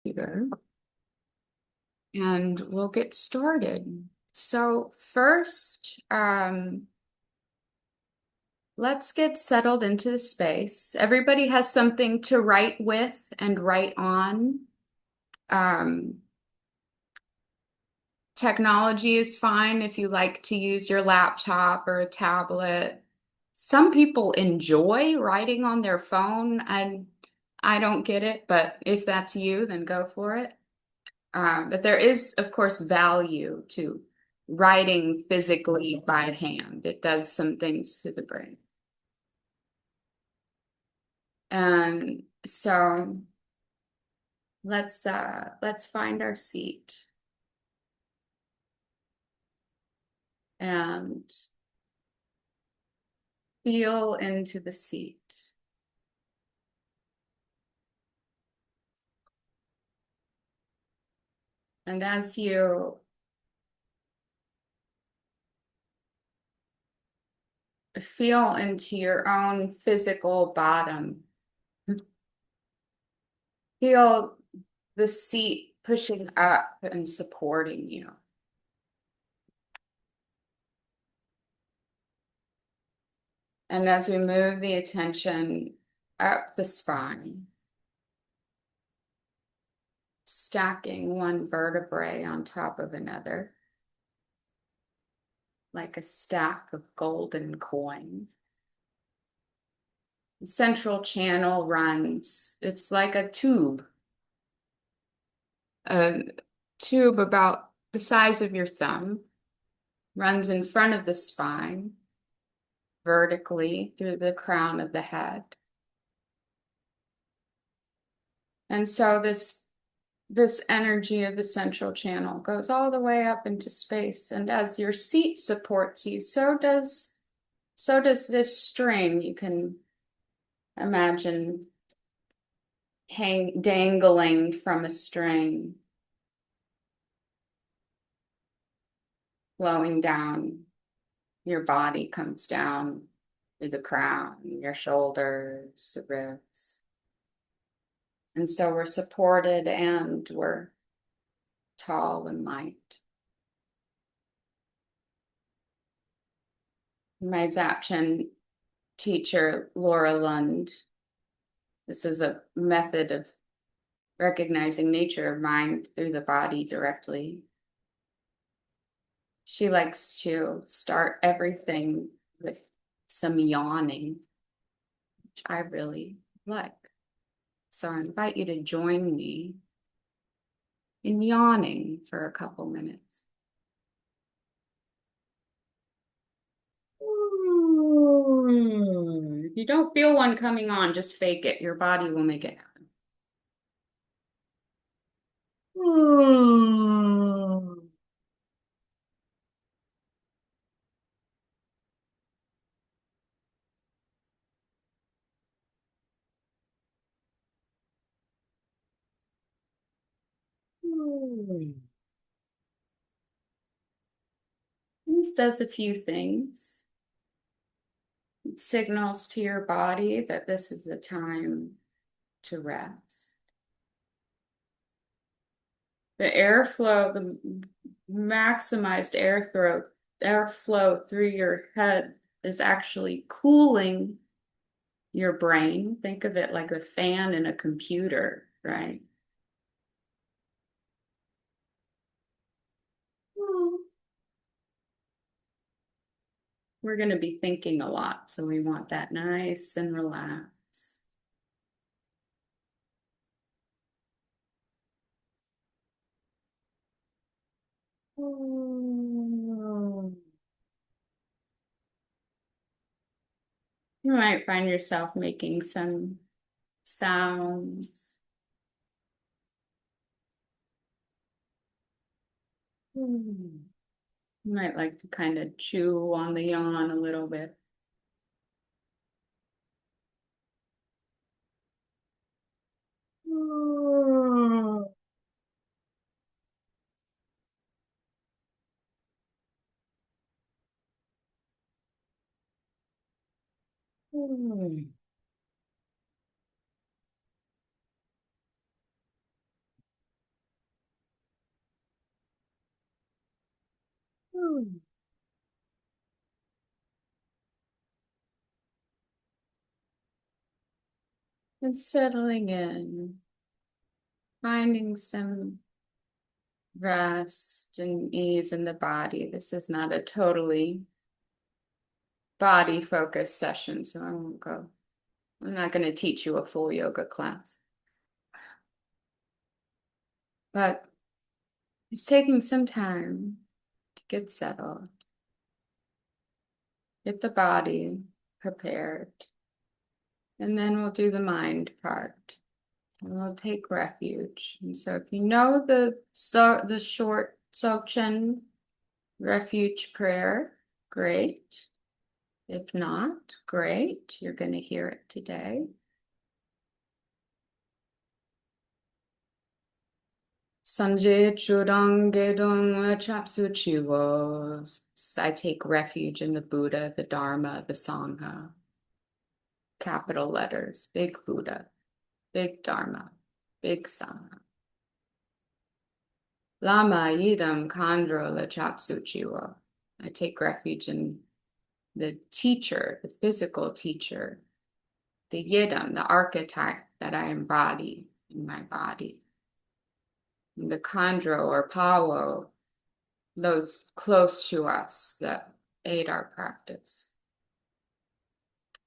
Here, and we'll get started. So first, let's get settled into the space. Everybody has something to write with and write on. Um, Technology is fine if you like to use your laptop or a tablet. Some people enjoy writing on their phone, and I don't get it, but if that's you, then go for it. But there is, of course, value to writing physically by hand. It does some things to the brain. And so let's find our seat and feel into the seat. And as you feel into your own physical bottom, feel the seat pushing up and supporting you. And as we move the attention up the spine, stacking one vertebrae on top of another, like a stack of golden coins. The central channel runs, it's like a tube about the size of your thumb, runs in front of the spine, vertically through the crown of the head. And so this energy of the central channel goes all the way up into space. And as your seat supports you, so does this string. You can imagine dangling from a string, flowing down. Your body comes down through the crown, your shoulders, the ribs. And so we're supported and we're tall and light. My Zapchen teacher, Laura Lund, this is a method of recognizing nature of mind through the body directly. She likes to start everything with some yawning, which I really like. So I invite you to join me in yawning for a couple minutes. If you don't feel one coming on, just fake it. Your body will make it happen. This does a few things. It signals to your body that this is the time to rest. The airflow, the maximized airflow through your head is actually cooling your brain. Think of it like a fan in a computer, right? We're going to be thinking a lot, so we want that nice and relaxed. You might find yourself making some sounds. You might like to kind of chew on the yawn a little bit. And settling in, finding some rest and ease in the body. This is not a totally body focused session, so I won't go. I'm not going to teach you a full yoga class, but it's taking some time to get settled, get the body prepared, and then we'll do the mind part. And we'll take refuge. And so if you know the short Dzogchen refuge prayer, great. If not, great. You're going to hear it today. Sanje chudang gedong chapsu chiwo. I take refuge in the Buddha, the Dharma, the Sangha. Capital letters, big Buddha, big Dharma, big Sangha. Lama idam khandro la chapsu chiwo. I take refuge in the teacher, the physical teacher, the yidam, the archetype that I embody in my body. And the khandro or pawo, those close to us that aid our practice.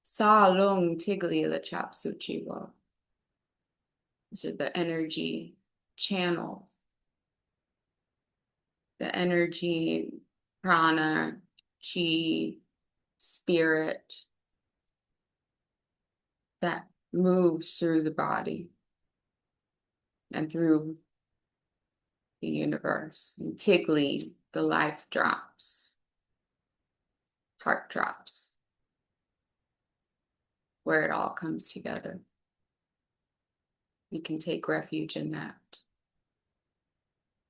Sa lung tigli la chapsu chiwo. These are the energy channels, the energy, prana, chi, spirit that moves through the body and through the universe. And tigli, the life drops, heart drops, where it all comes together. We can take refuge in that.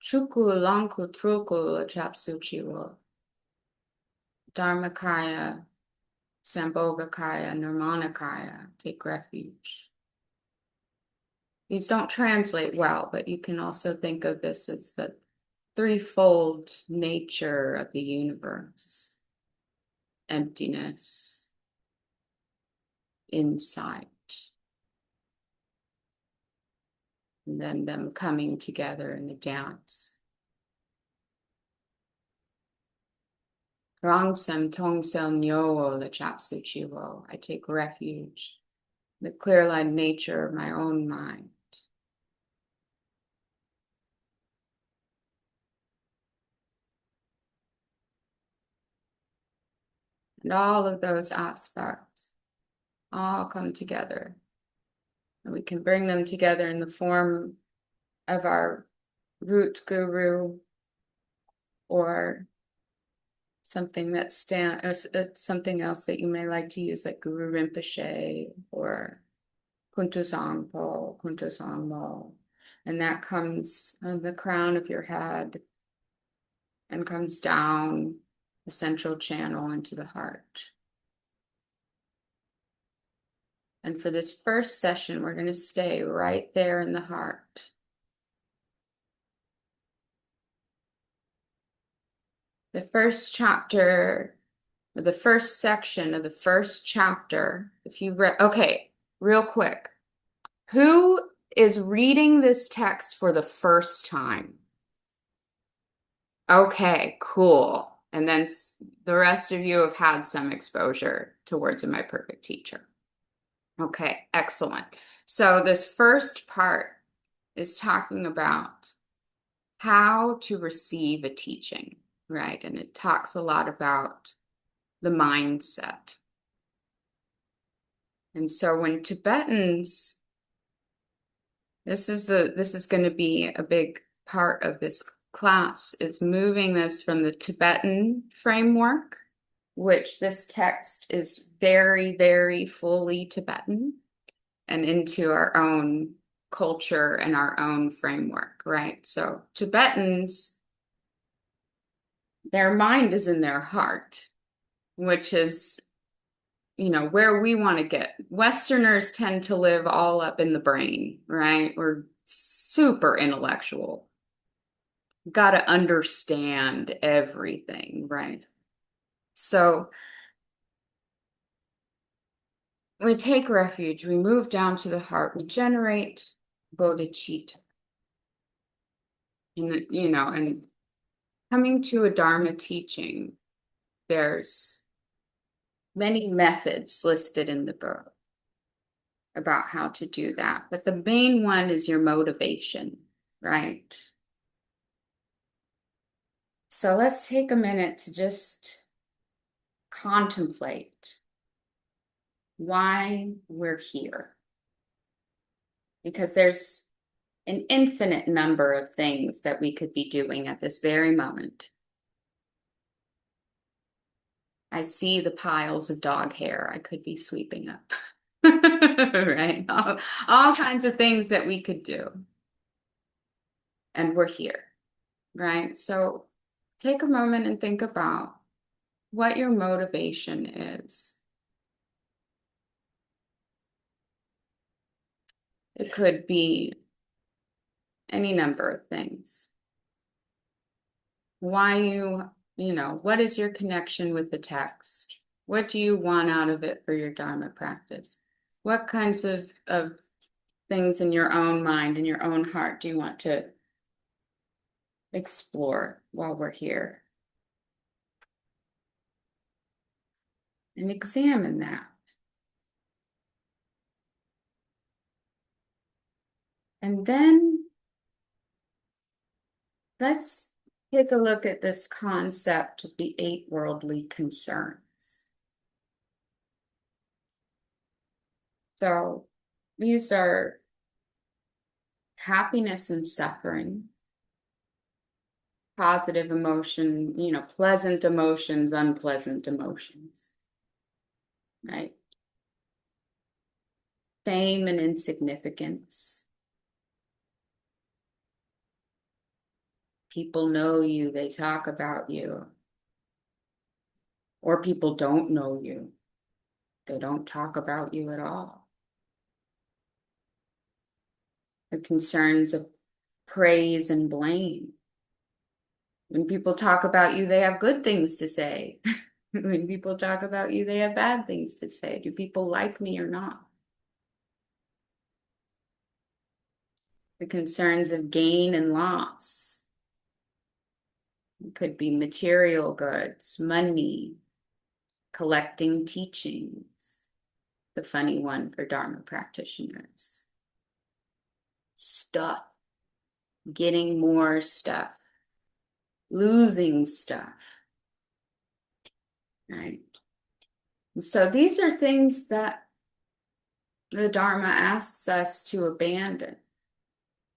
Chuku lanku truku chapsu chiwo. Dharmakaya, Sambhogakaya, Nirmanakaya, take refuge. These don't translate well, but you can also think of this as the threefold nature of the universe: emptiness, insight, and then them coming together in a dance. Rangsam tongsel nyo la chapsu chiwo. I take refuge in the clear-lined nature of my own mind. And all of those aspects all come together. And we can bring them together in the form of our root guru or something that something else that you may like to use, like Guru Rinpoche or Kuntu Sangpo, Kuntu Sangmo. And that comes on the crown of your head and comes down the central channel into the heart. And for this first session, we're going to stay right there in the heart. The first chapter, the first section of the first chapter, if you read, okay, real quick. Who is reading this text for the first time? Okay, cool. And then the rest of you have had some exposure to Words of My Perfect Teacher. Okay, excellent. So this first part is talking about how to receive a teaching, right? And it talks a lot about the mindset. And so when Tibetans, this is going to be a big part of this class, is moving this from the Tibetan framework, which this text is very, very fully Tibetan, and into our own culture and our own framework, right? So Tibetans, their mind is in their heart, which is, where we want to get. Westerners tend to live all up in the brain, right? We're super intellectual. got to understand everything, right? So we take refuge, we move down to the heart, we generate bodhicitta. And coming to a Dharma teaching, there's many methods listed in the book about how to do that. But the main one is your motivation, right? So let's take a minute to just contemplate why we're here. Because there's an infinite number of things that we could be doing at this very moment. I see the piles of dog hair I could be sweeping up. Right? All kinds of things that we could do. And we're here, right? So take a moment and think about what your motivation is. It could be any number of things. Why what is your connection with the text? What do you want out of it for your Dharma practice? What kinds of things in your own mind, in your own heart, do you want to explore while we're here? And examine that. And then let's take a look at this concept of the 8 worldly concerns. So these are happiness and suffering, positive emotion, pleasant emotions, unpleasant emotions, right? Fame and insignificance. People know you, they talk about you. Or people don't know you. They don't talk about you at all. The concerns of praise and blame. When people talk about you, they have good things to say. When people talk about you, they have bad things to say. Do people like me or not? The concerns of gain and loss. It could be material goods, money, collecting teachings. The funny one for Dharma practitioners. Stuff. Getting more stuff. Losing stuff. Right? And so these are things that the Dharma asks us to abandon.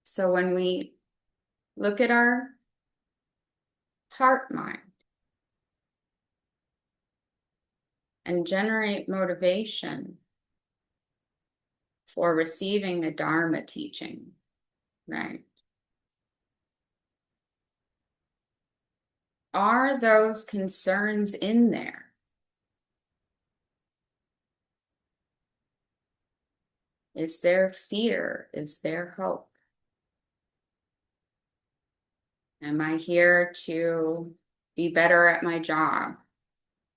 So when we look at our heart mind and generate motivation for receiving a Dharma teaching, right? Are those concerns in there? Is there fear? Is there hope? Am I here to be better at my job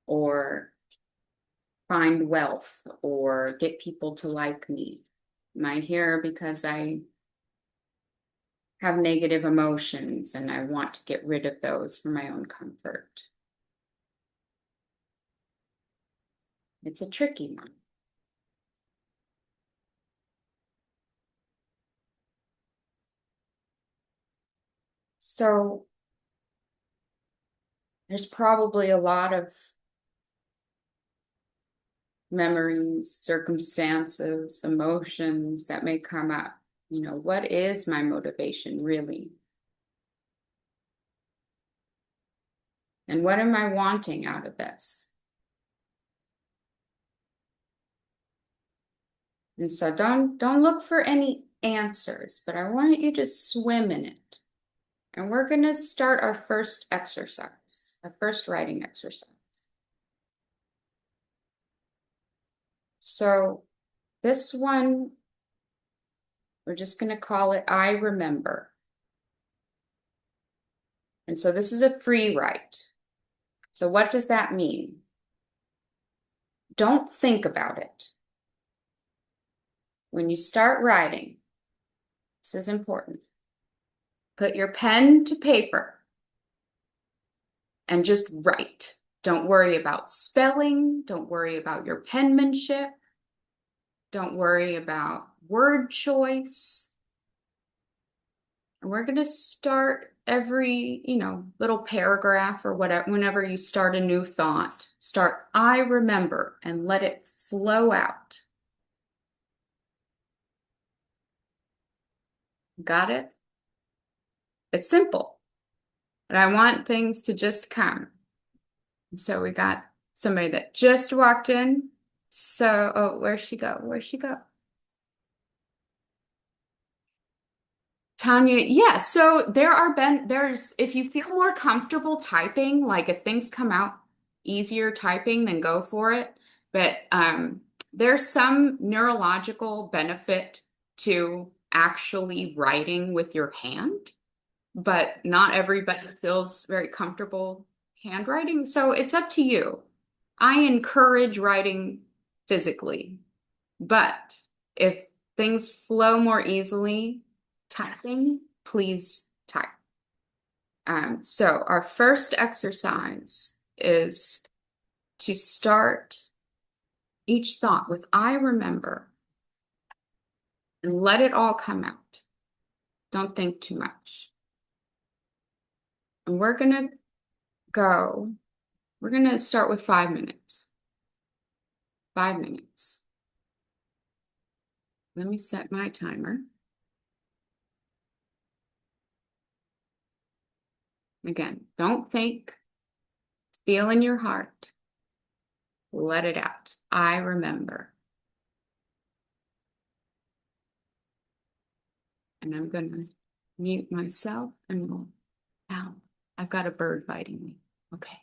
or find wealth or get people to like me? Am I here because I have negative emotions and I want to get rid of those for my own comfort? It's a tricky one. So there's probably a lot of memories, circumstances, emotions that may come up. What is my motivation really? And what am I wanting out of this? And so don't look for any answers, but I want you to swim in it. And we're going to start our first exercise, our first writing exercise. So this one, we're just going to call it I Remember. And so this is a free write. So what does that mean? Don't think about it. When you start writing, this is important. Put your pen to paper and just write. Don't worry about spelling. Don't worry about your penmanship. Don't worry about word choice. And we're going to start every, little paragraph or whatever, whenever you start a new thought, start, I remember, and let it flow out. Got it? It's simple, but I want things to just come. So we got somebody that just walked in. So, oh, where'd she go? Where'd she go? Tanya, yeah, so there's if you feel more comfortable typing, like if things come out easier typing, then go for it. But there's some neurological benefit to actually writing with your hand, but not everybody feels very comfortable handwriting. So it's up to you. I encourage writing physically, but if things flow more easily typing, please type. So our first exercise is to start each thought with I remember and let it all come out. Don't think too much. And we're going to start with 5 minutes. 5 minutes. Let me set my timer. Again, don't think, feel in your heart. Let it out. I remember. And I'm going to mute myself and we'll, ow, I've got a bird biting me. Okay.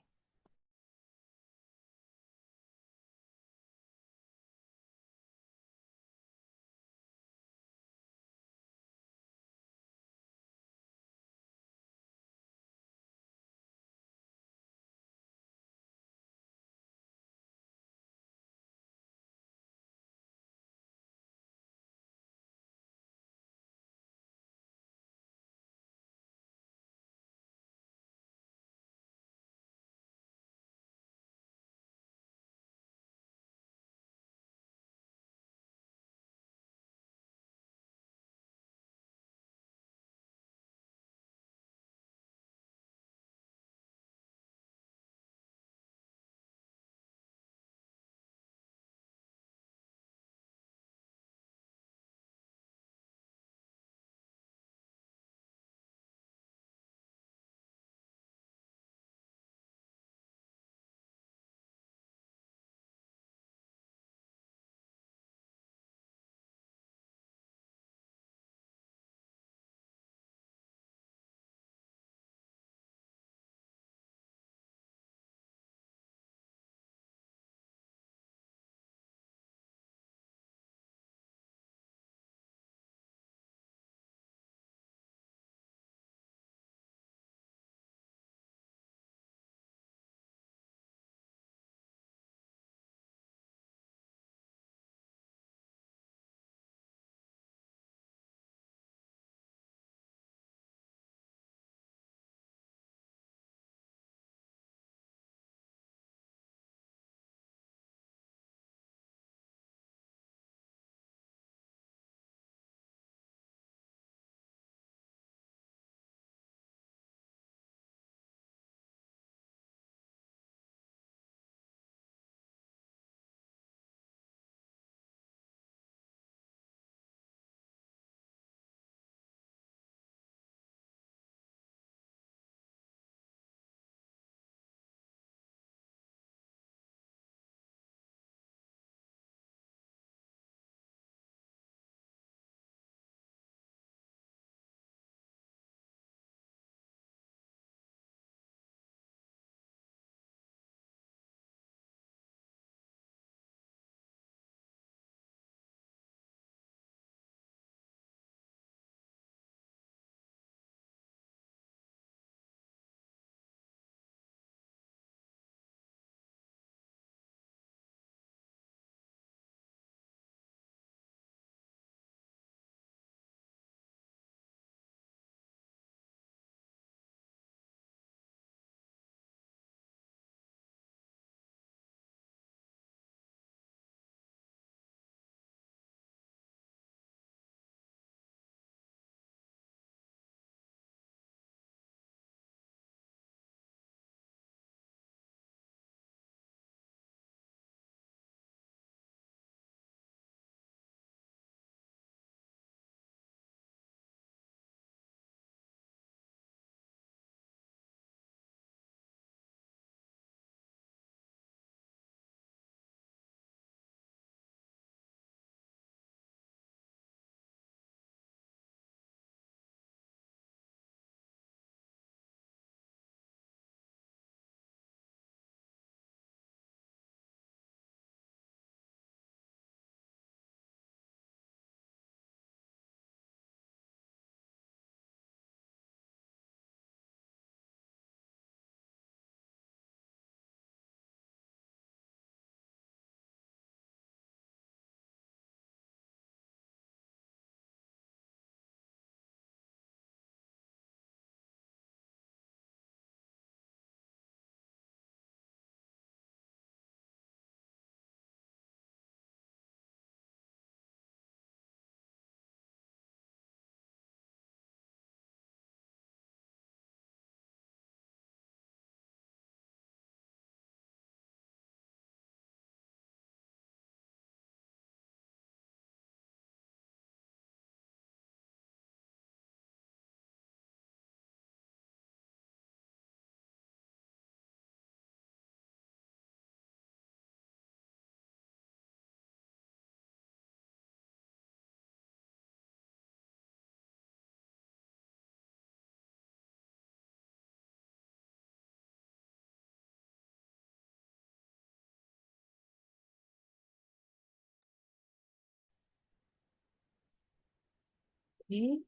Great.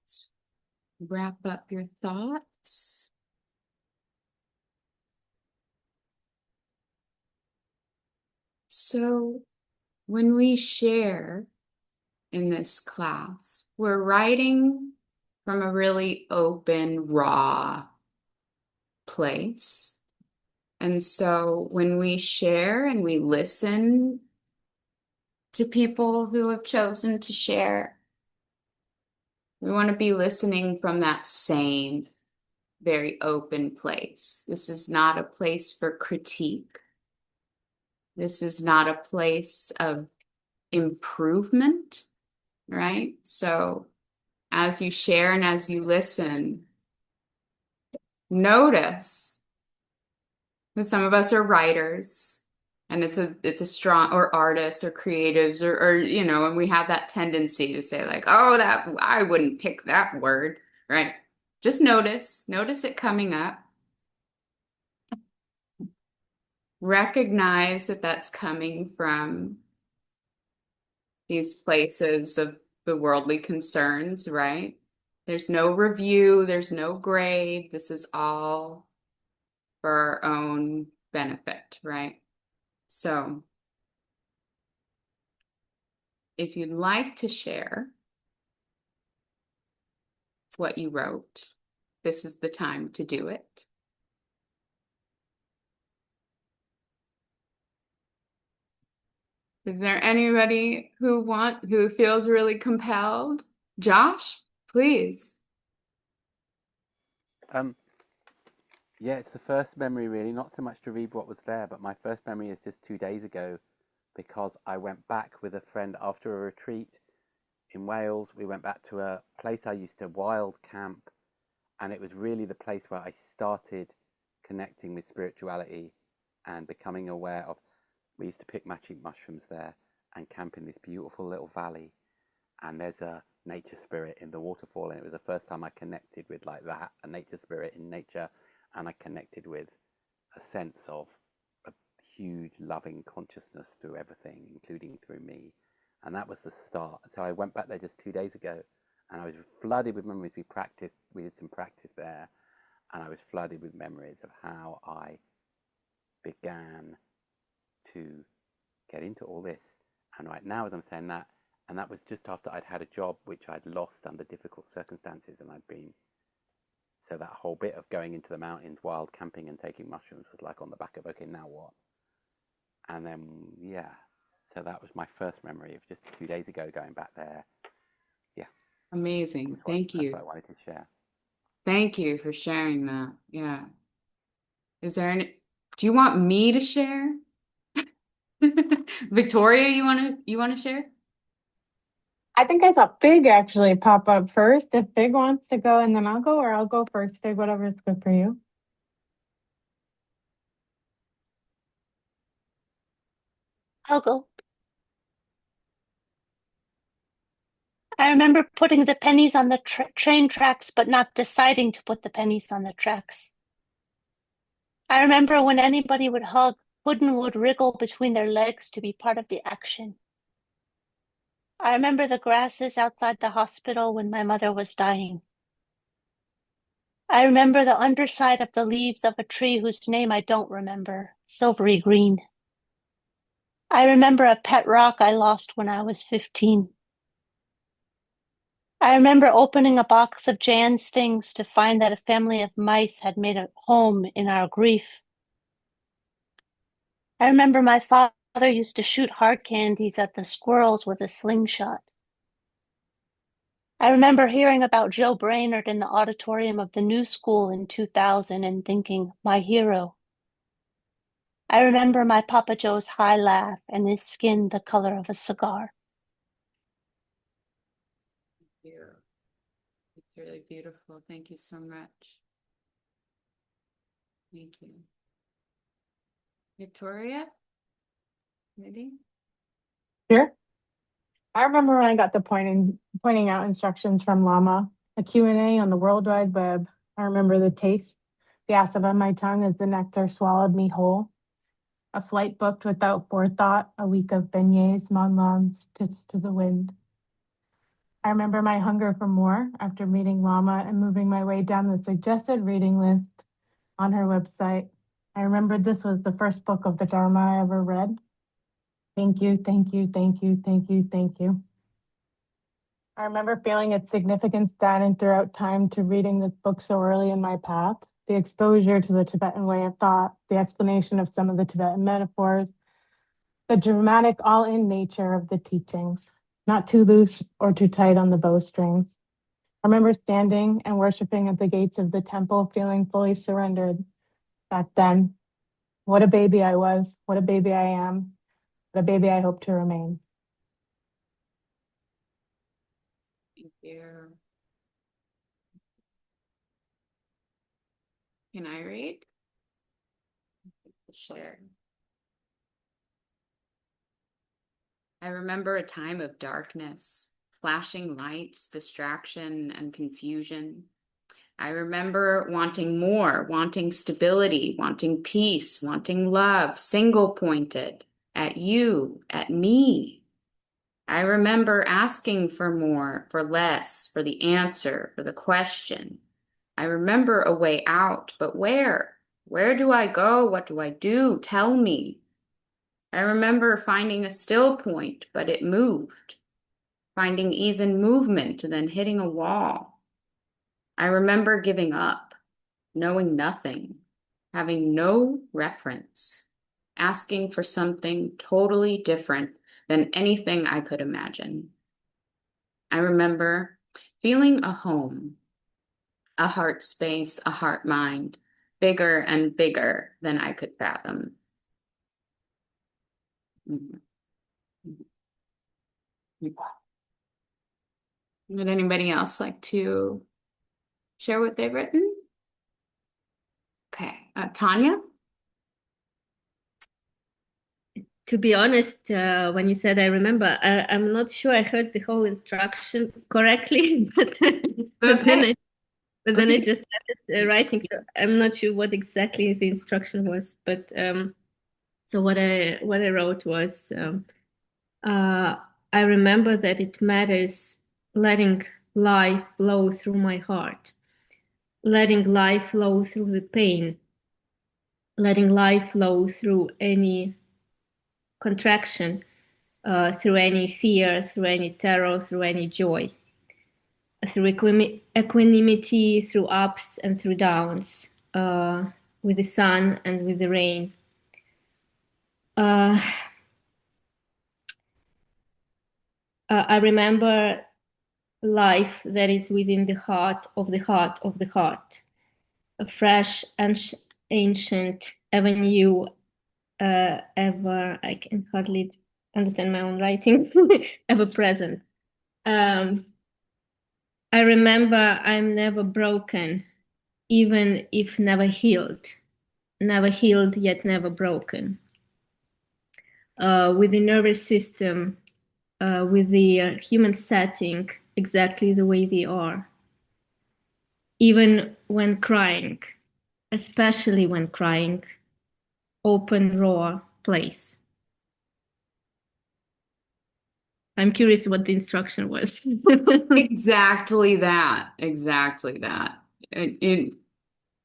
Wrap up your thoughts. So, when we share in this class, we're writing from a really open, raw place. And so, when we share and we listen to people who have chosen to share, we want to be listening from that same very open place. This is not a place for critique. This is not a place of improvement, right? So as you share and as you listen, notice that some of us are writers and it's a strong or artists or creatives or and we have that tendency to say like, oh, that I wouldn't pick that word, right? Just notice it coming up. Recognize that that's coming from these places of the worldly concerns, right? There's no review, there's no grade. This is all for our own benefit, right? So, if you'd like to share what you wrote, this is the time to do it. Is there anybody who feels really compelled? Josh, please. Yeah, it's the first memory really, not so much to read what was there, but my first memory is just 2 days ago because I went back with a friend after a retreat in Wales. We went back to a place I used to wild camp, and it was really the place where I started connecting with spirituality and becoming aware of. We used to pick magic mushrooms there and camp in this beautiful little valley, and there's a nature spirit in the waterfall, and it was the first time I connected with like that, a nature spirit in nature, and I connected with a sense of a huge loving consciousness through everything, including through me. And that was the start. So I went back there just 2 days ago, and I was flooded with memories. We did some practice there, and I was flooded with memories of how I began to get into all this. And right now, as I'm saying that, and that was just after I'd had a job which I'd lost under difficult circumstances, and I'd been. So that whole bit of going into the mountains, wild camping and taking mushrooms was like on the back of, okay, now what? And then, yeah, so that was my first memory of just 2 days ago going back there. Yeah, Amazing. Thank that's what you. I wanted to share. Thank you for sharing that. Yeah. Is there any, do you want me to share? Victoria, you want to share? I think I saw Fig actually pop up first. If Fig wants to go, and then I'll go, or I'll go first. Fig, whatever's good for you. I'll go. I remember putting the pennies on the train tracks, but not deciding to put the pennies on the tracks. I remember when anybody would hug, Puddin would wriggle between their legs to be part of the action. I remember the grasses outside the hospital when my mother was dying. I remember the underside of the leaves of a tree whose name I don't remember, silvery green. I remember a pet rock I lost when I was 15. I remember opening a box of Jan's things to find that a family of mice had made a home in our grief. I remember my father used to shoot hard candies at the squirrels with a slingshot. I remember hearing about Joe Brainerd in the auditorium of the new school in 2000 and thinking, my hero. I remember my Papa Joe's high laugh and his skin the color of a cigar. Yeah. It's really beautiful. Thank you so much. Thank you. Victoria, ready? Sure. I remember when I got the pointing out instructions from Llama, a Q&A on the World Wide Web. I remember the taste, the acid on my tongue as the nectar swallowed me whole. A flight booked without forethought, a week of beignets, monlons, tits to the wind. I remember my hunger for more after meeting Lama and moving my way down the suggested reading list on her website. I remembered this was the first book of the Dharma I ever read. Thank you, thank you, thank you, thank you, thank you. I remember feeling its significance then and throughout time to reading this book so early in my path. The exposure to the Tibetan way of thought, the explanation of some of the Tibetan metaphors, the dramatic all-in nature of the teachings, not too loose or too tight on the bowstrings. I remember standing and worshiping at the gates of the temple, feeling fully surrendered. Back then, what a baby I was, what a baby I am, what a baby I hope to remain. Thank you. Can I read? Share. I remember a time of darkness, flashing lights, distraction, and confusion. I remember wanting more, wanting stability, wanting peace, wanting love, single pointed at you, at me. I remember asking for more, for less, for the answer, for the question. I remember a way out, but where? Where do I go? What do I do? Tell me. I remember finding a still point, but it moved. Finding ease in movement and then hitting a wall. I remember giving up, knowing nothing, having no reference, asking for something totally different than anything I could imagine. I remember feeling a home, a heart space, a heart mind, bigger and bigger than I could fathom. Mhm. Would anybody else like to share what they've written? Okay, Tanya? To be honest, when you said I remember, I'm not sure I heard the whole instruction correctly, but then Okay. I just started writing, so I'm not sure what exactly the instruction was. But so what I wrote was uh, I remember that it matters letting life flow through my heart, letting life flow through the pain, letting life flow through any contraction, through any fear, through any terror, through any joy, through equanimity, through ups and through downs, with the sun and with the rain. Uh, I remember life that is within the heart of the heart of the heart, a fresh and ancient, ever new, ever, I can hardly understand my own writing, ever present. I remember I'm never broken, even if never healed yet never broken. With the nervous system, with the human setting exactly the way they are. Even when crying, especially when crying, open, raw place. I'm curious what the instruction was. Exactly that. Exactly that.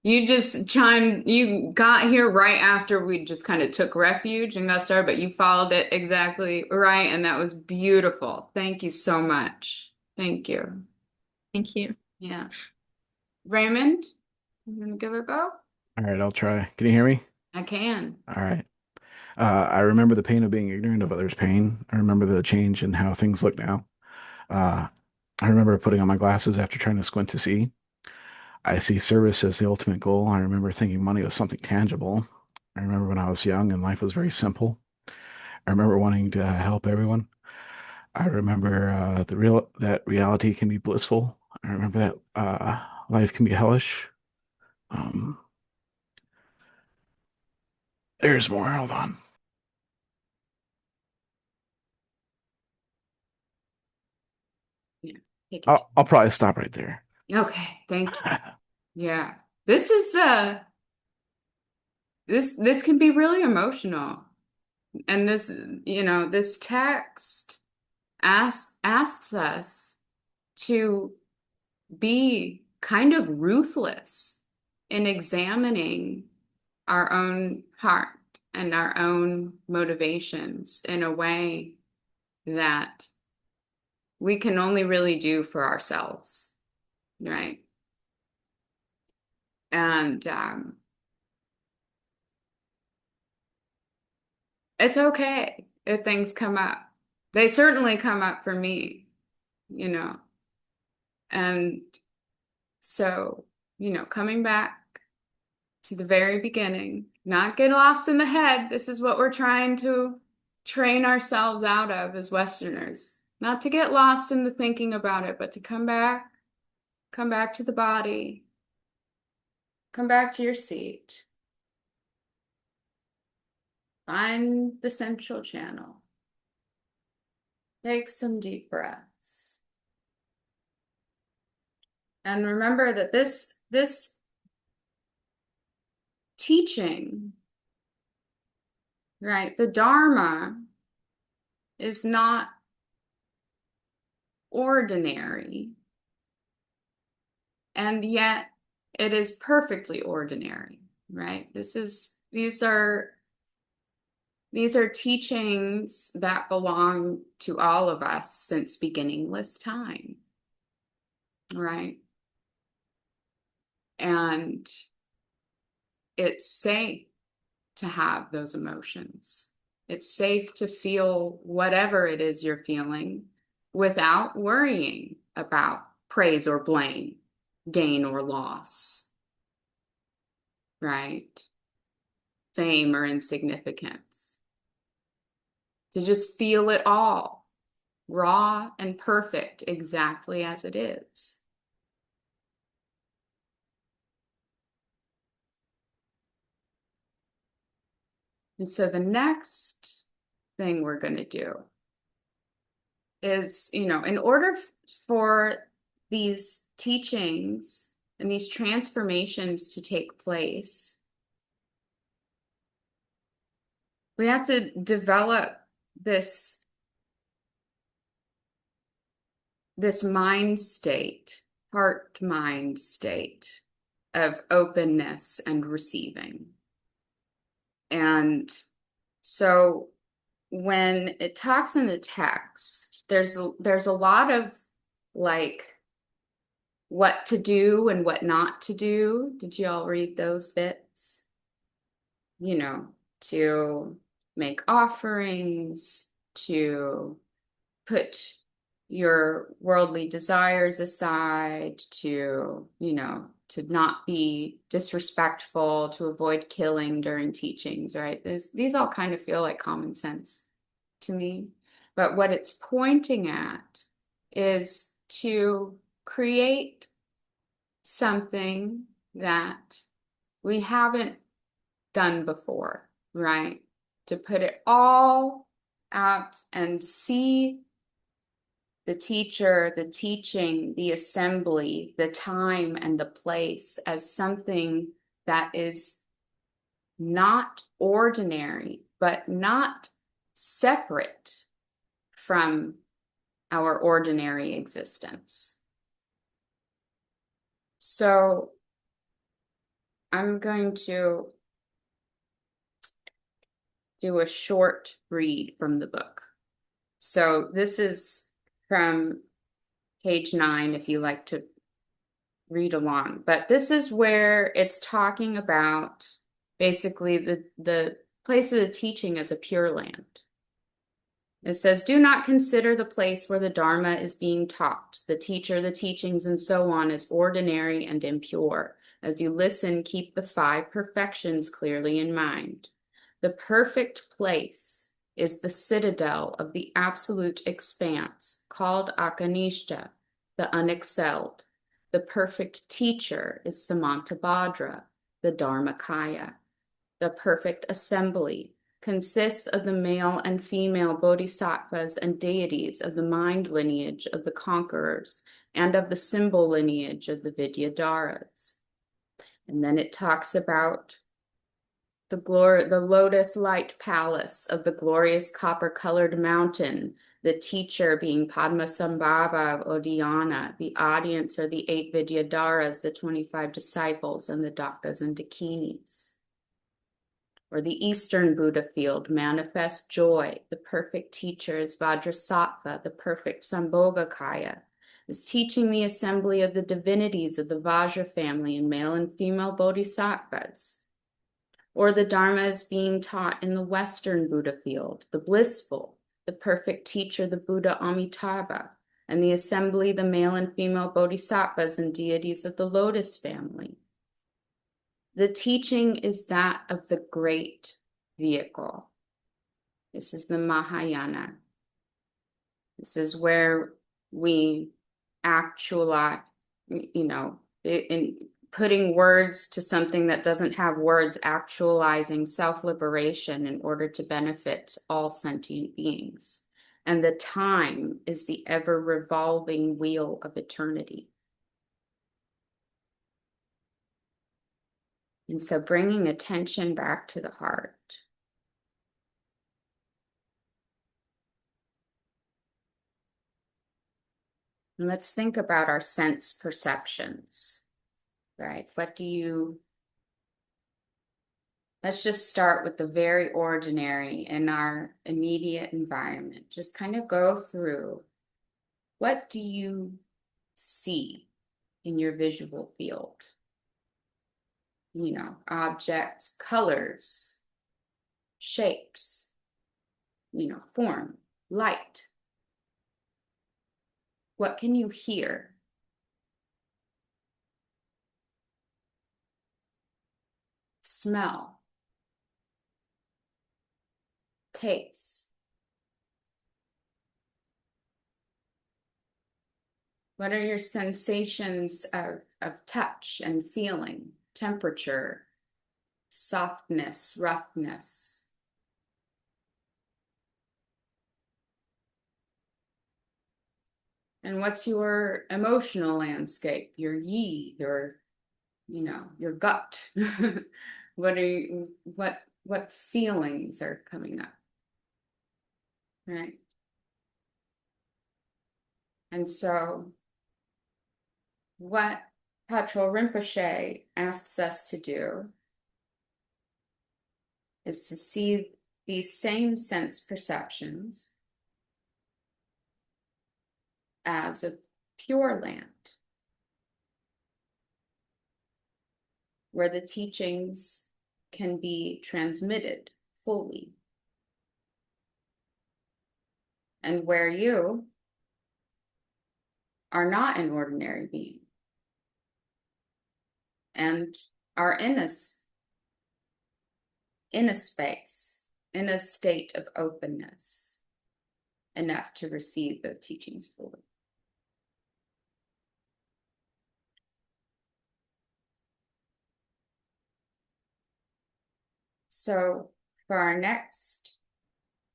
You just you got here right after we just kind of took refuge and got started, but you followed it exactly right, and that was beautiful. Thank you so much. Thank you. Thank you. Yeah. Raymond, you gonna give it a go? All right, I'll try. Can you hear me? I can. All right. I remember the pain of being ignorant of others' pain. I remember the change in how things look now. Uh, I remember putting on my glasses after trying to squint to see. I see service as the ultimate goal. I remember thinking money was something tangible. I remember when I was young and life was very simple. I remember wanting to help everyone. I remember that reality can be blissful. I remember that life can be hellish. Um, there's more. Hold on. Yeah. Take it. I'll probably stop right there. Okay. Thank you. Yeah. This is this can be really emotional. And this text asks us to be kind of ruthless in examining our own heart and our own motivations in a way that we can only really do for ourselves, right? And it's okay if things come up. They certainly come up for me, you know. And so, coming back to the very beginning, not get lost in the head. This is what we're trying to train ourselves out of as Westerners. Not to get lost in the thinking about it, but to come back to the body, come back to your seat. Find the central channel. Take some deep breaths. And remember that this teaching, right, the Dharma is not ordinary, and yet it is perfectly ordinary, right? These are teachings that belong to all of us since beginningless time, right? And it's safe to have those emotions. It's safe to feel whatever it is you're feeling without worrying about praise or blame, gain or loss, right? Fame or insignificance. To just feel it all, raw and perfect, exactly as it is. And so the next thing we're going to do is, in order for these teachings and these transformations to take place, we have to develop this mind state, heart mind state of openness and receiving. And so when it talks in the text, there's a lot of like what to do and what not to do. Did you all read those bits? To make offerings, to put your worldly desires aside, to not be disrespectful, to avoid killing during teachings, right? These all kind of feel like common sense to me. But what it's pointing at is to create something that we haven't done before, right? To put it all out and see the teacher, the teaching, the assembly, the time, and the place as something that is not ordinary, but not separate from our ordinary existence. So I'm going to do a short read from the book. So this is from page 9, if you like to read along. But this is where it's talking about basically the place of the teaching as a pure land. It says, do not consider the place where the Dharma is being taught, the teacher, the teachings, and so on as ordinary and impure. As you listen, keep the 5 perfections clearly in mind. The perfect place is the citadel of the absolute expanse, called Akanishta, the unexcelled. The perfect teacher is Samantabhadra, the Dharmakaya. The perfect assembly consists of the male and female bodhisattvas and deities of the mind lineage of the conquerors and of the symbol lineage of the Vidyadharas. And then it talks about the lotus light palace of the glorious copper-colored mountain the teacher being Padmasambhava of Udayana, the audience are the 8 Vidyadharas, the 25 disciples, and the Dakas and Dakinis. Or the Eastern Buddha field, manifest joy, the perfect teacher is Vajrasattva, the perfect Sambhogakaya, is teaching the assembly of the divinities of the Vajra family and male and female bodhisattvas. Or the Dharma is being taught in the Western Buddha field, the blissful, the perfect teacher, the Buddha Amitabha, and the assembly, the male and female bodhisattvas and deities of the Lotus family. The teaching is that of the great vehicle. This is the Mahayana. This is where we actualize, in putting words to something that doesn't have words, actualizing self-liberation in order to benefit all sentient beings. And the time is the ever-revolving wheel of eternity. And so bringing attention back to the heart. And let's think about our sense perceptions, right? Let's just start with the very ordinary in our immediate environment. Just kind of go through, what do you see in your visual field? Objects, colors, shapes, form, light. What can you hear? Smell, taste. What are your sensations of touch and feeling, temperature, softness, roughness? And what's your emotional landscape, your yi, your gut? What feelings are coming up? Right? And so what Patrul Rinpoche asks us to do is to see these same sense perceptions as a pure land, where the teachings can be transmitted fully, and where you are not an ordinary being and are in a space, in a state of openness enough to receive the teachings fully. So for our next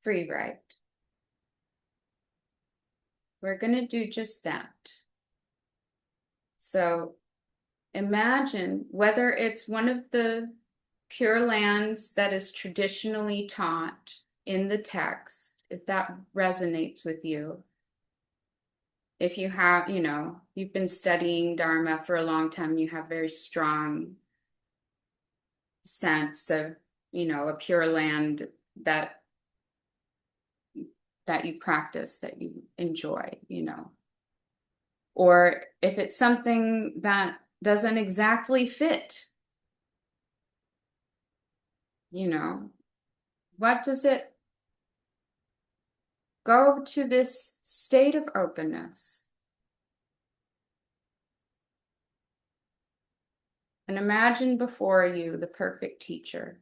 free write, we're going to do just that. So imagine whether it's one of the Pure Lands that is traditionally taught in the text, if that resonates with you. If you have, you've been studying Dharma for a long time, you have very strong sense of, a Pure Land that you practice, that you enjoy, Or if it's something that doesn't exactly fit, what does it go to this state of openness and imagine before you the perfect teacher,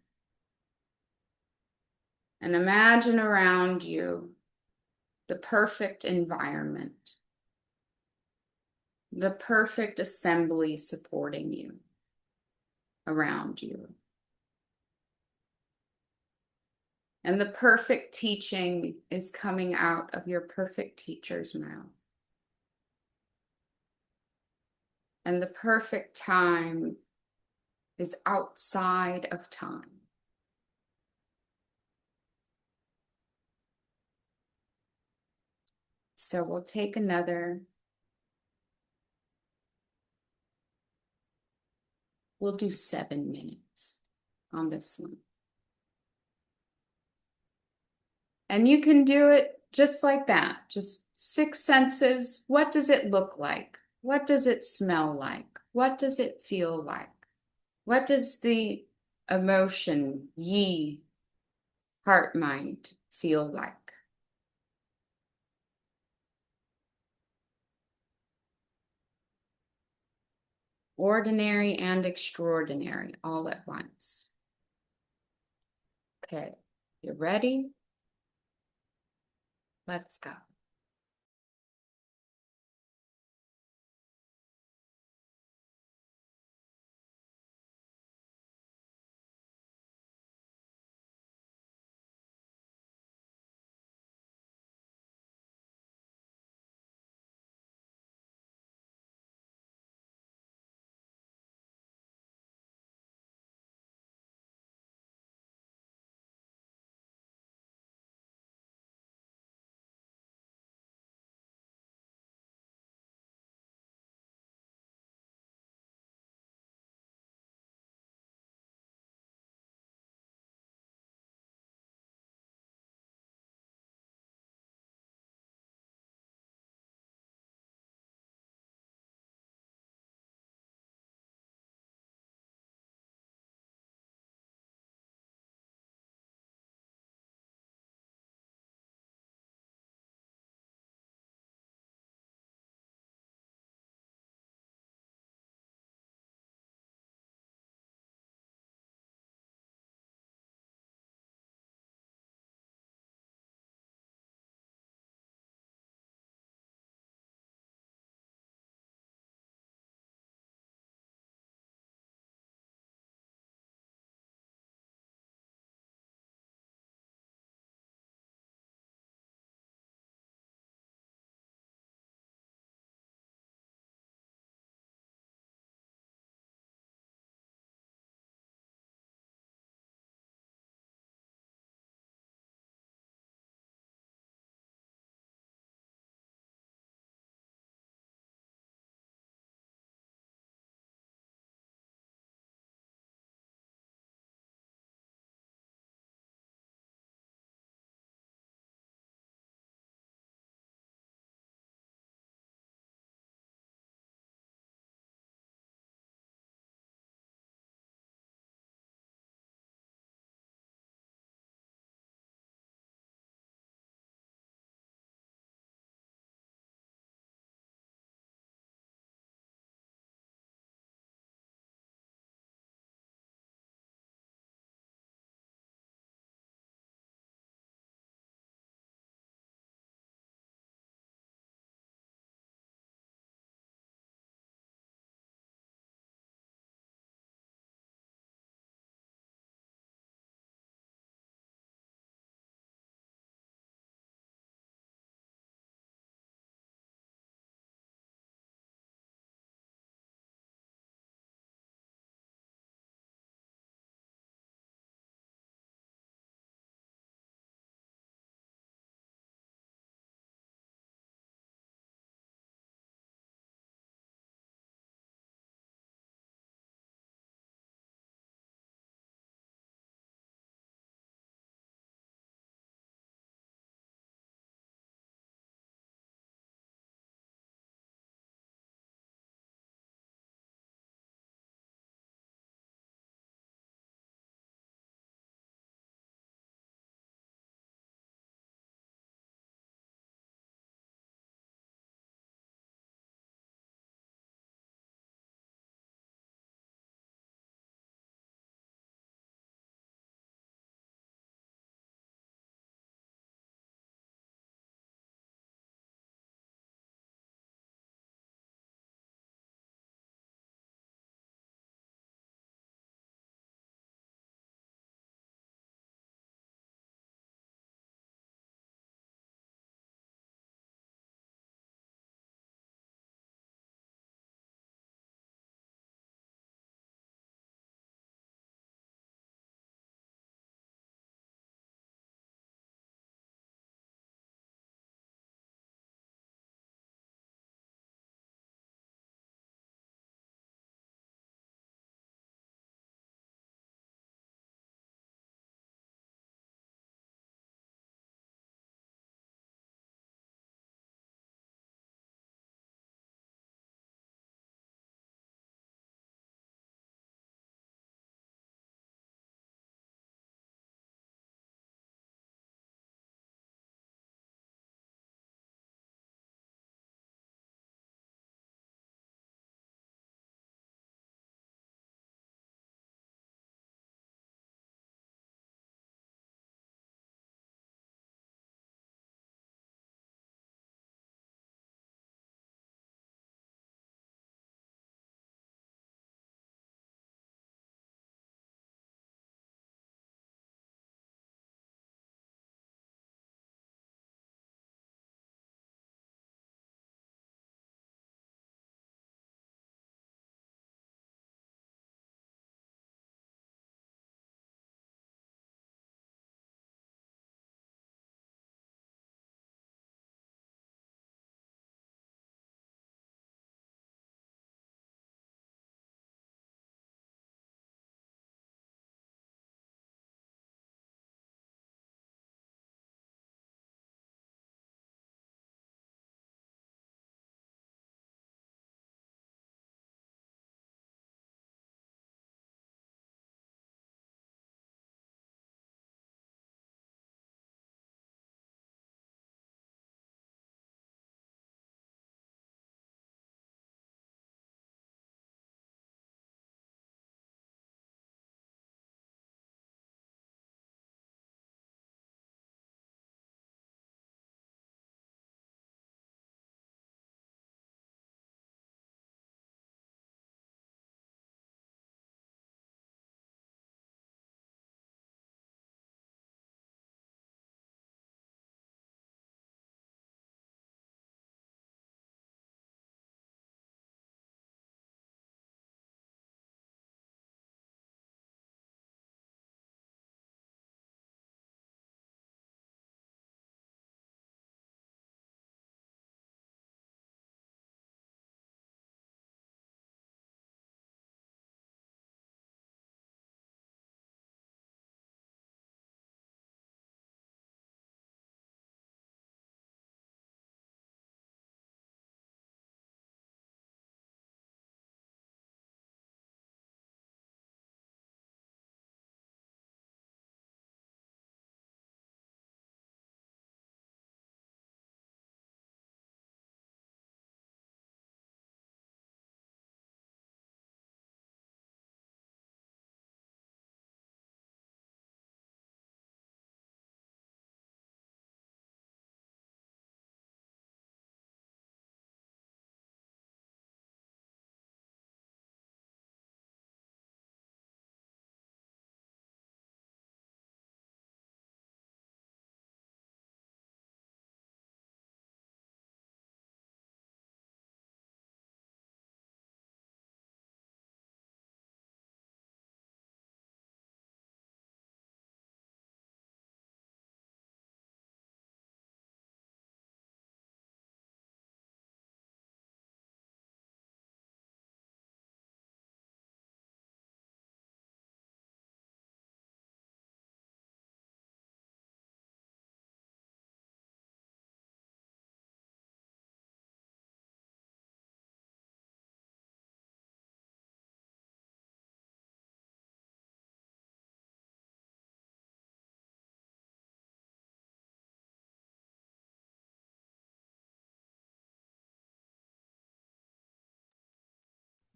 and imagine around you the perfect environment, the perfect assembly supporting you around you. And the perfect teaching is coming out of your perfect teacher's mouth. And the perfect time is outside of time. So we'll take another. We'll do 7 minutes on this one. And you can do it just like that, just 6 senses. What does it look like? What does it smell like? What does it feel like? What does the emotion, yi, heart, mind feel like? Ordinary and extraordinary all at once. Okay, you ready? Let's go.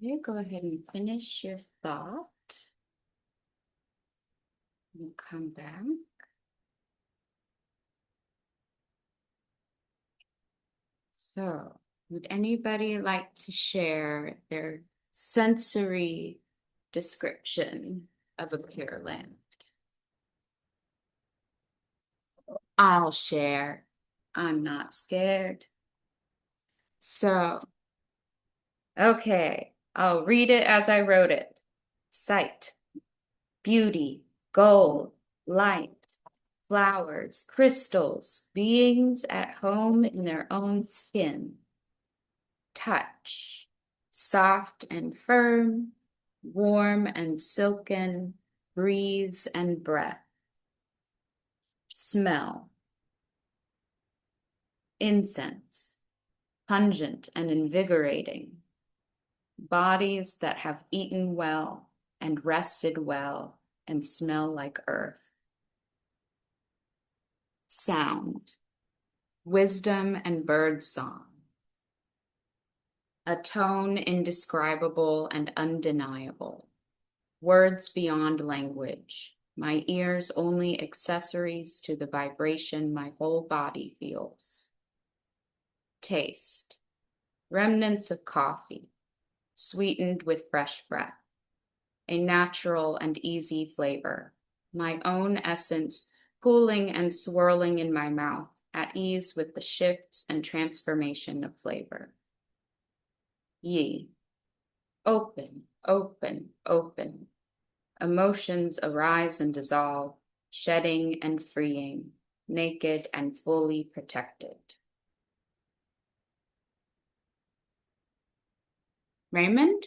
Okay, go ahead and finish your thought. And come back. So, would anybody like to share their sensory description of a Pure Land? I'll share. I'm not scared. So, okay, I'll read it as I wrote it. Sight, beauty, gold, light, flowers, crystals, beings at home in their own skin. Touch, soft and firm, warm and silken, breeze and breath. Smell, incense, pungent and invigorating. Bodies that have eaten well and rested well and smell like earth. Sound, wisdom and bird song. A tone indescribable and undeniable. Words beyond language. My ears only accessories to the vibration my whole body feels. Taste. Remnants of coffee, sweetened with fresh breath. A natural and easy flavor. My own essence pooling and swirling in my mouth, at ease with the shifts and transformation of flavor. Yi. Open, open, open. Emotions arise and dissolve, shedding and freeing, naked and fully protected. Raymond?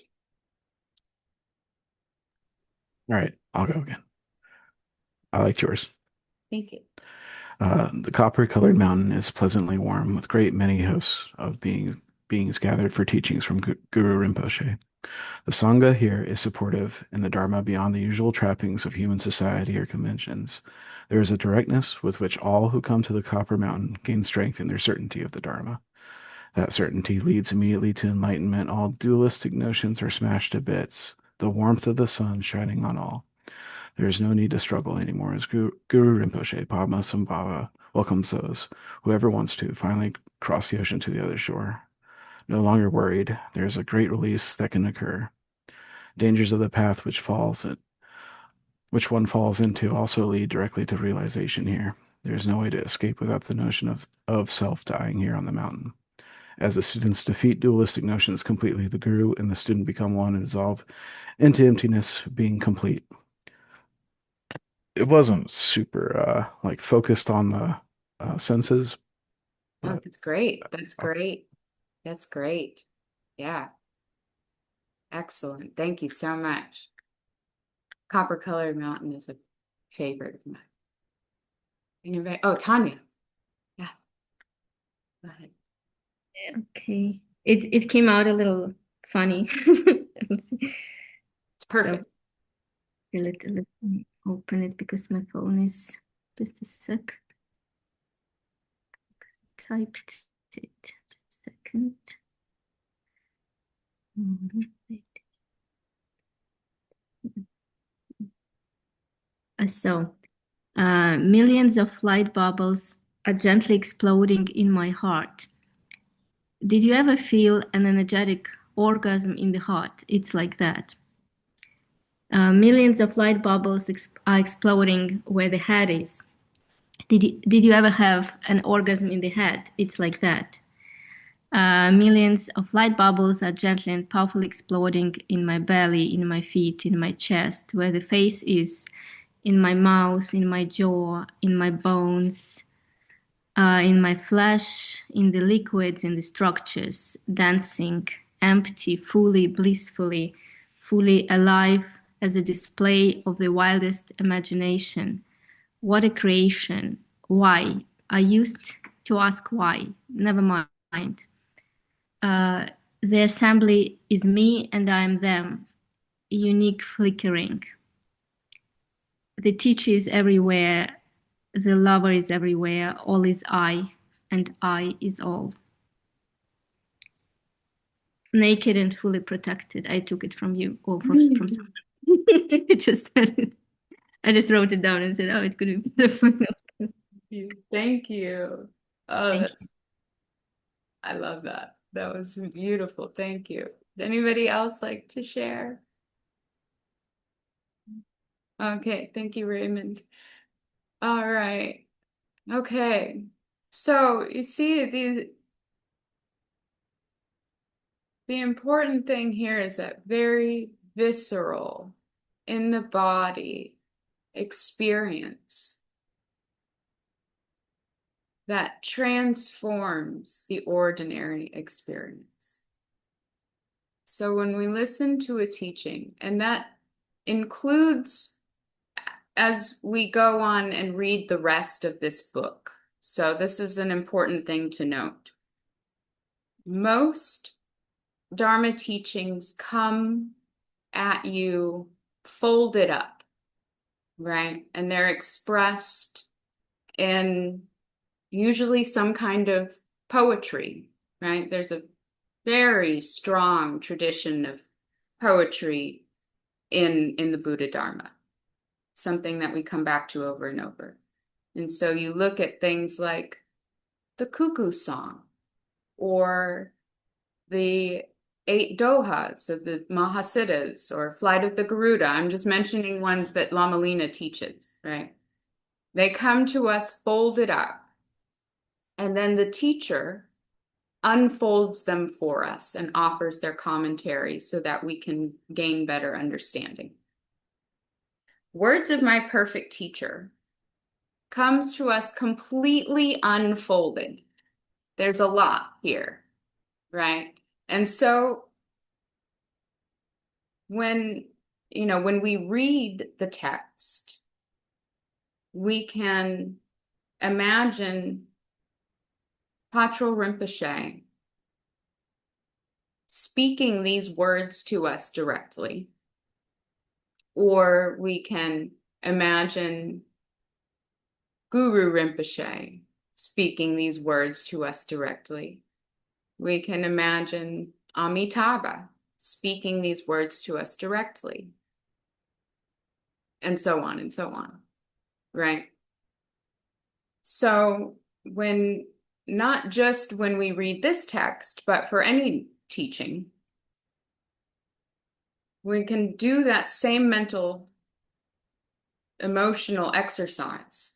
All right, I'll go again. I liked yours. Thank you. The copper-colored mountain is pleasantly warm, with great many hosts of beings gathered for teachings from Guru Rinpoche. The Sangha here is supportive in the Dharma beyond the usual trappings of human society or conventions. There is a directness with which all who come to the Copper Mountain gain strength in their certainty of the Dharma. That certainty leads immediately to enlightenment. All dualistic notions are smashed to bits, the warmth of the sun shining on all. There is no need to struggle anymore, as Guru Rinpoche, Padma Sambhava, welcomes those, whoever wants to, finally cross the ocean to the other shore. No longer worried, there is a great release that can occur. Dangers of the path which one falls into also lead directly to realization here. There is no way to escape without the notion of self dying here on the mountain. As the students defeat dualistic notions completely, the guru and the student become one and dissolve into emptiness, being complete. It wasn't super like focused on the senses, Oh, but that's great. That's great. That's great. Yeah. Excellent. Thank you so much. Copper Colored Mountain is a favorite of mine. Anybody? Oh, Tanya. Yeah. Go ahead. Okay. It came out a little funny. It's perfect. Let me open it because my phone is just a sec. Typed it. Just a second. Wait. Millions of light bubbles are gently exploding in my heart. Did you ever feel an energetic orgasm in the heart? It's like that. Millions of light bubbles are exploding where the head is. Did you ever have an orgasm in the head? It's like that. Millions of light bubbles are gently and powerfully exploding in my belly, in my feet, in my chest, where the face is, in my mouth, in my jaw, in my bones, in my flesh, in the liquids, in the structures, dancing, empty, fully, blissfully, fully alive as a display of the wildest imagination. What a creation. Why? I used to ask why. Never mind. The assembly is me and I am them. Unique flickering. The teacher is everywhere. The lover is everywhere. All is I, and I is all. naked and fully protected. I took it from you or from someone. It just I just wrote it down and said, "Oh, it could be better for you." Thank you. Oh, Thank you. I love that. That was beautiful. Thank you. Would anybody else like to share? Okay, thank you, Raymond. All right. Okay. So you see, the important thing here is that very visceral, in the body experience that transforms the ordinary experience. So when we listen to a teaching, and that includes as we go on and read the rest of this book. So this is an important thing to note. Most Dharma teachings come at you folded up, right? And they're expressed in usually some kind of poetry, right? There's a very strong tradition of poetry in the Buddha Dharma, something that we come back to over and over. And so you look at things like the cuckoo song or the 8 dohas of the Mahasiddhas or Flight of the Garuda. I'm just mentioning ones that Lama Lina teaches, right? They come to us folded up, and then the teacher unfolds them for us and offers their commentary so that we can gain better understanding. Words of My Perfect Teacher comes to us completely unfolded. There's a lot here, right? And so when we read the text, we can imagine Patrul Rinpoche speaking these words to us directly, or we can imagine Guru Rinpoche speaking these words to us directly. We can imagine Amitabha speaking these words to us directly, and so on, right? So not just when we read this text, but for any teaching, we can do that same mental, emotional exercise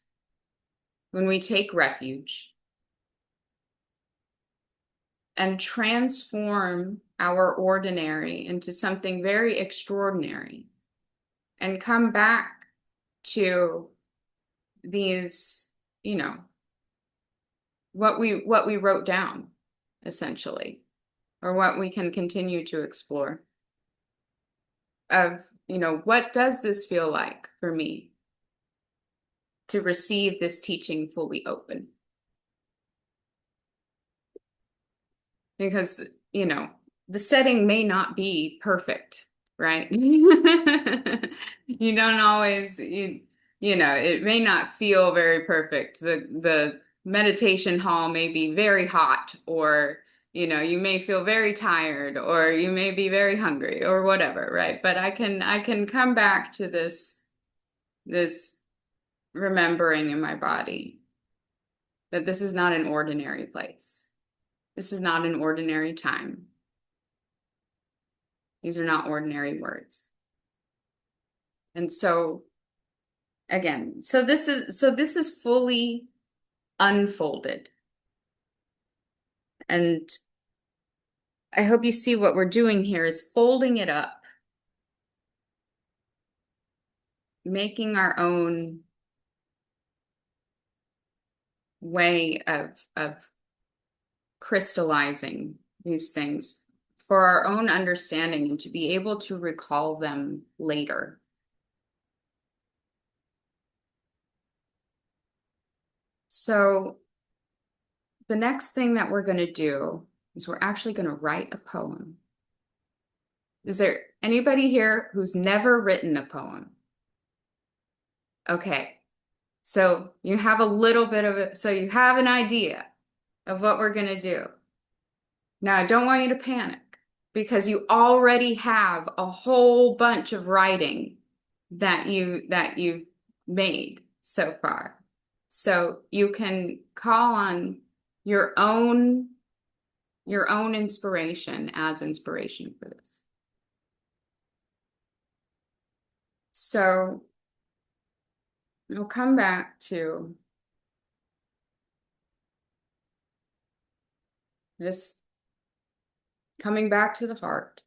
when we take refuge and transform our ordinary into something very extraordinary and come back to these, what we wrote down, essentially, or what we can continue to explore of, what does this feel like for me to receive this teaching fully open? Because, the setting may not be perfect, right? You don't always, it may not feel very perfect. The meditation hall may be very hot, or, you may feel very tired, or you may be very hungry, or whatever, right? But I can come back to this remembering in my body that this is not an ordinary place. This is not an ordinary time. These are not ordinary words. And so, again, so this is fully unfolded. And I hope you see what we're doing here is folding it up, making our own way of crystallizing these things for our own understanding and to be able to recall them later. So the next thing that we're going to do is we're actually going to write a poem. Is there anybody here who's never written a poem? Okay, so you have a little bit of it, so you have an idea of what we're going to do. Now, I don't want you to panic because you already have a whole bunch of writing that you've made so far. So you can call on your own inspiration as inspiration for this. So we'll come back to this, coming back to the heart,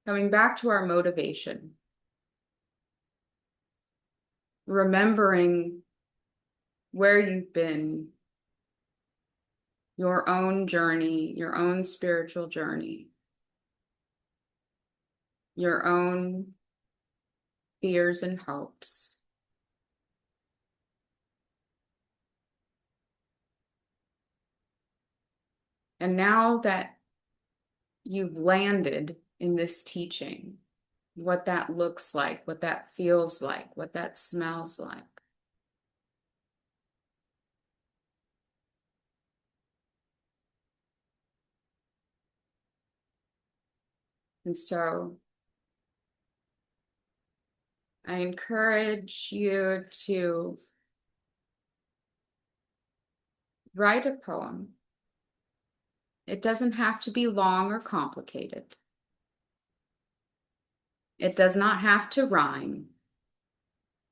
coming back to our motivation, remembering where you've been, your own journey, your own spiritual journey, your own fears and hopes. And now that you've landed in this teaching, what that looks like, what that feels like, what that smells like. And so I encourage you to write a poem. It doesn't have to be long or complicated. It does not have to rhyme.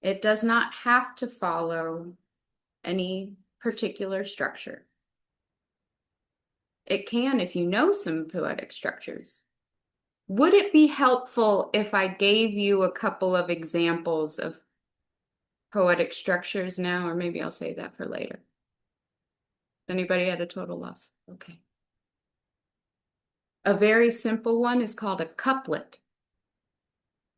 It does not have to follow any particular structure. It can if you know some poetic structures. Would it be helpful if I gave you a couple of examples of poetic structures now, or maybe I'll save that for later? Anybody at a total loss? Okay. A very simple one is called a couplet.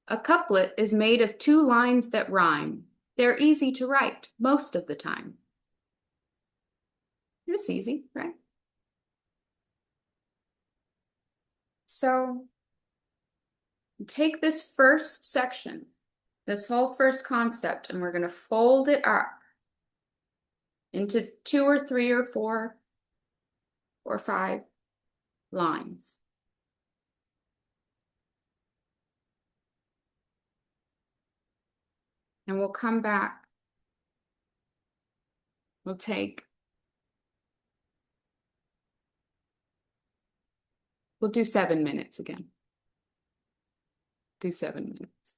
A couplet is made of two lines that rhyme. They're easy to write most of the time. It's easy, right? So take this first section, this whole first concept, and we're going to fold it up into 2 or 3 or 4 or 5 lines. And we'll come back. We'll do 7 minutes again. Do 7 minutes.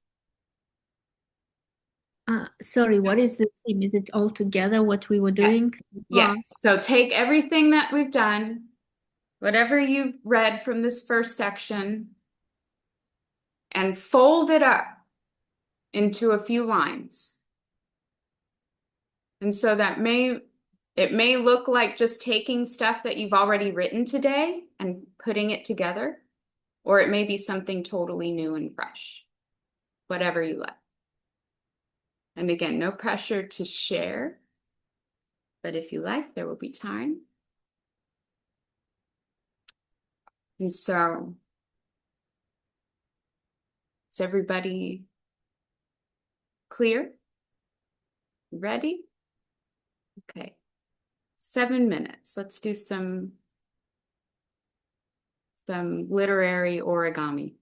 Sorry, what is the theme? Is it all together what we were doing? Yes. So take everything that we've done, whatever you read from this first section, and fold it up into a few lines. And so it may look like just taking stuff that you've already written today and putting it together, or it may be something totally new and fresh, whatever you like. And again, no pressure to share, but if you like, there will be time. And so, is everybody clear? Ready? Okay. 7 minutes. Let's do some literary origami.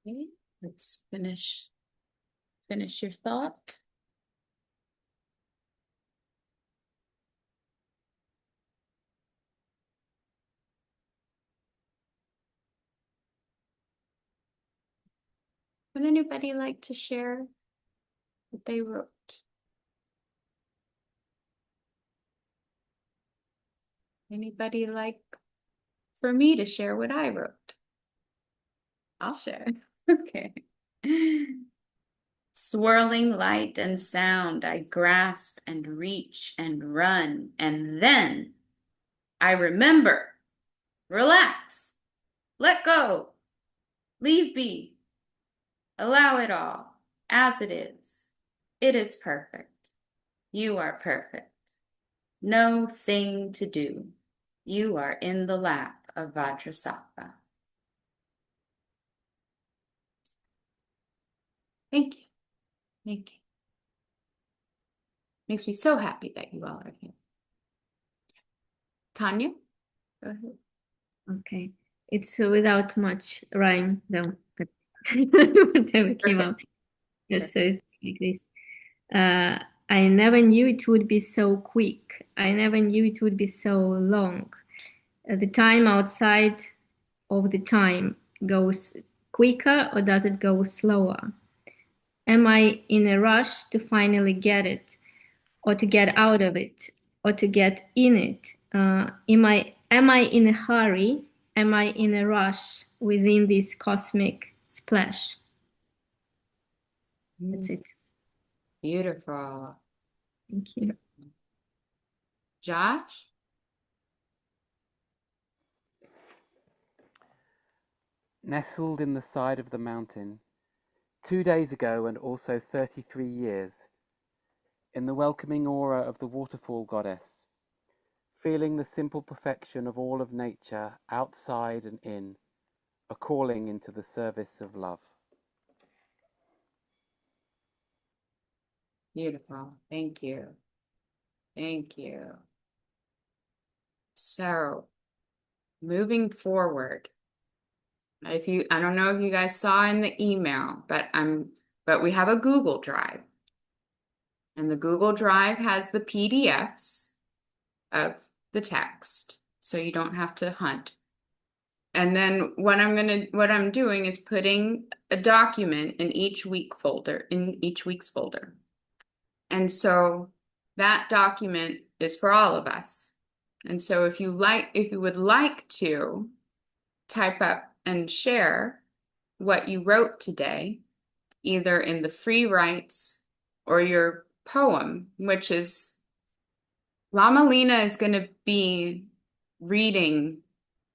Okay, let's finish your thought. Would anybody like to share what they wrote? Anybody like for me to share what I wrote? I'll share. Okay. Swirling light and sound, I grasp and reach and run, and then I remember, relax, let go, leave be, allow it all as it is. It is perfect. You are perfect. No thing to do. You are in the lap of Vajrasattva. Thank you. Thank you. Makes me so happy that you all are here. Tanya, go ahead. Okay. It's without much rhyme though, but whatever came out. Yes, so it's like this. I never knew it would be so quick. I never knew it would be so long. The time outside of the time goes quicker or does it go slower? Am I in a rush to finally get it or to get out of it or to get in it? Am I in a hurry? Am I in a rush within this cosmic splash? That's it. Beautiful. Thank you. Josh? Nestled in the side of the mountain, 2 days ago and also 33 years, in the welcoming aura of the waterfall goddess, feeling the simple perfection of all of nature outside and in, a calling into the service of love. Beautiful. Thank you. Thank you. So, moving forward, I don't know if you guys saw in the email, but we have a Google Drive. And the Google Drive has the PDFs of the text, so you don't have to hunt. And then what I'm doing is putting a document in each week's folder. And so that document is for all of us. And so if you would like to type up and share what you wrote today, either in the free writes or your poem, which is Lama Lena is going to be reading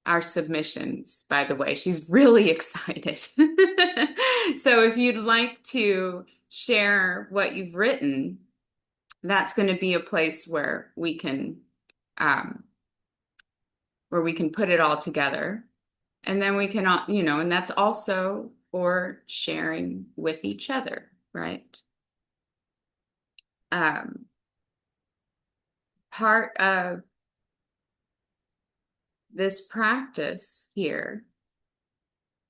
our submissions, by the way. She's really excited. So if you'd like to share what you've written, that's going to be a place um, where we can put it all together. And then we can, and that's also for sharing with each other, right? Part of this practice here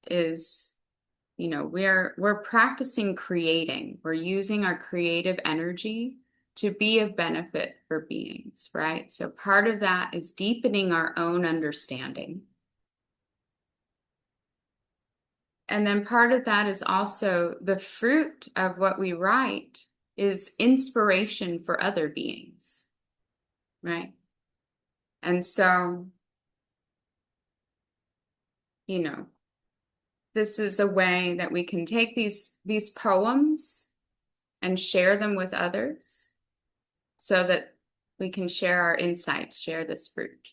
is, we're practicing creating. We're using our creative energy to be of benefit for beings, right? So part of that is deepening our own understanding. And then part of that is also the fruit of what we write is inspiration for other beings, right? And so, this is a way that we can take these poems and share them with others so that we can share our insights, share this fruit.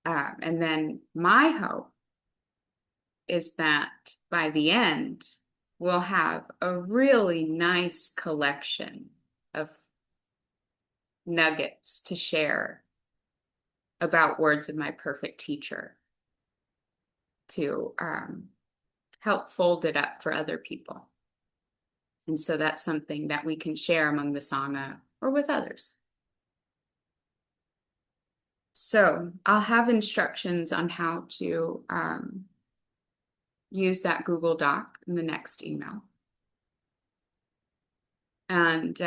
And then my hope is that by the end, we'll have a really nice collection of nuggets to share about words of my perfect teacher to help fold it up for other people. And so that's something that we can share among the Sangha or with others. So I'll have instructions on how to use that Google Doc in the next email. And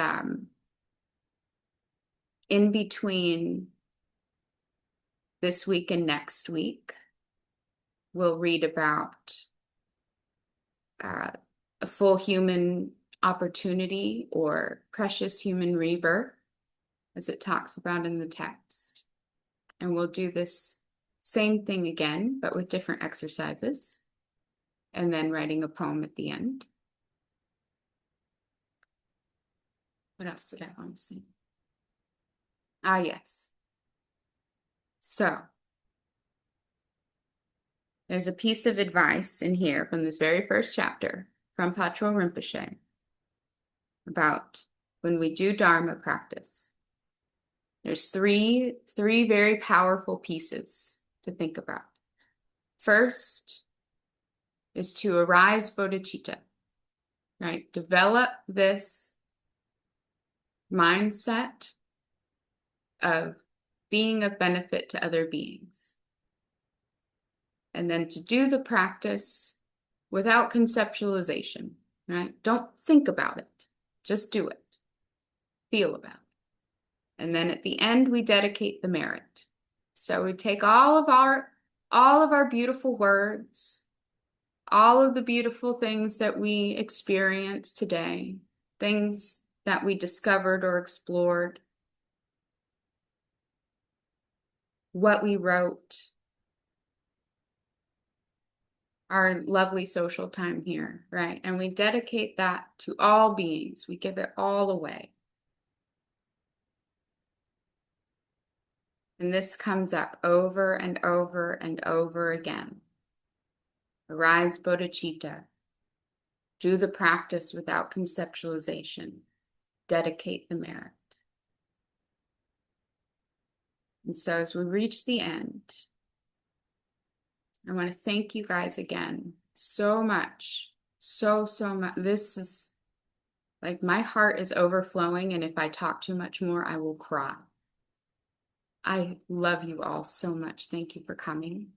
in between this week and next week, we'll read about a full human opportunity or precious human rebirth, as it talks about in the text. And we'll do this same thing again, but with different exercises, and then writing a poem at the end. What else did I want to say? Ah, yes. So, there's a piece of advice in here from this very first chapter from Patrul Rinpoche about when we do Dharma practice. There's three very powerful pieces to think about. First is to arise bodhicitta, right? Develop this mindset of being of benefit to other beings. And then to do the practice without conceptualization, right? Don't think about it. Just do it. Feel about it. And then at the end, we dedicate the merit. So we take all of our beautiful words, all of the beautiful things that we experience today, things that we discovered or explored, what we wrote, our lovely social time here, right? And we dedicate that to all beings. We give it all away. And this comes up over and over and over again. Arise bodhicitta. Do the practice without conceptualization. Dedicate the merit. And so as we reach the end, I want to thank you guys again so much. So much. This is like my heart is overflowing, and if I talk too much more, I will cry. I love you all so much. Thank you for coming.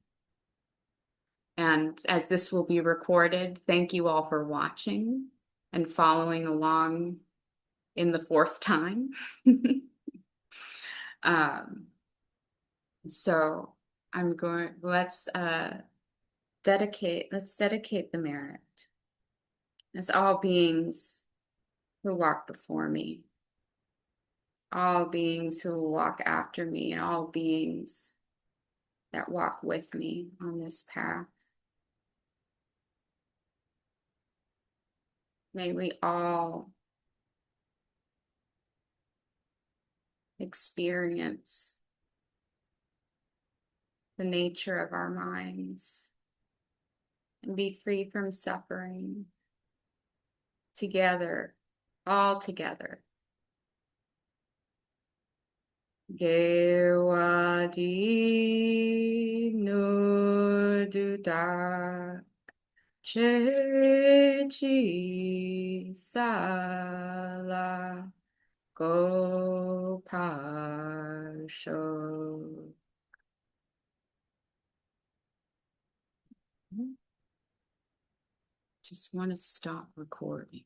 And as this will be recorded, thank you all for watching and following along in the fourth time. So let's dedicate the merit as all beings who walk before me, all beings who will walk after me, and all beings that walk with me on this path. May we all experience the nature of our minds and be free from suffering together, all together. Gewadi Nududa Chechi Sala Gopasho. Just want to stop recording.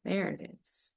There it is.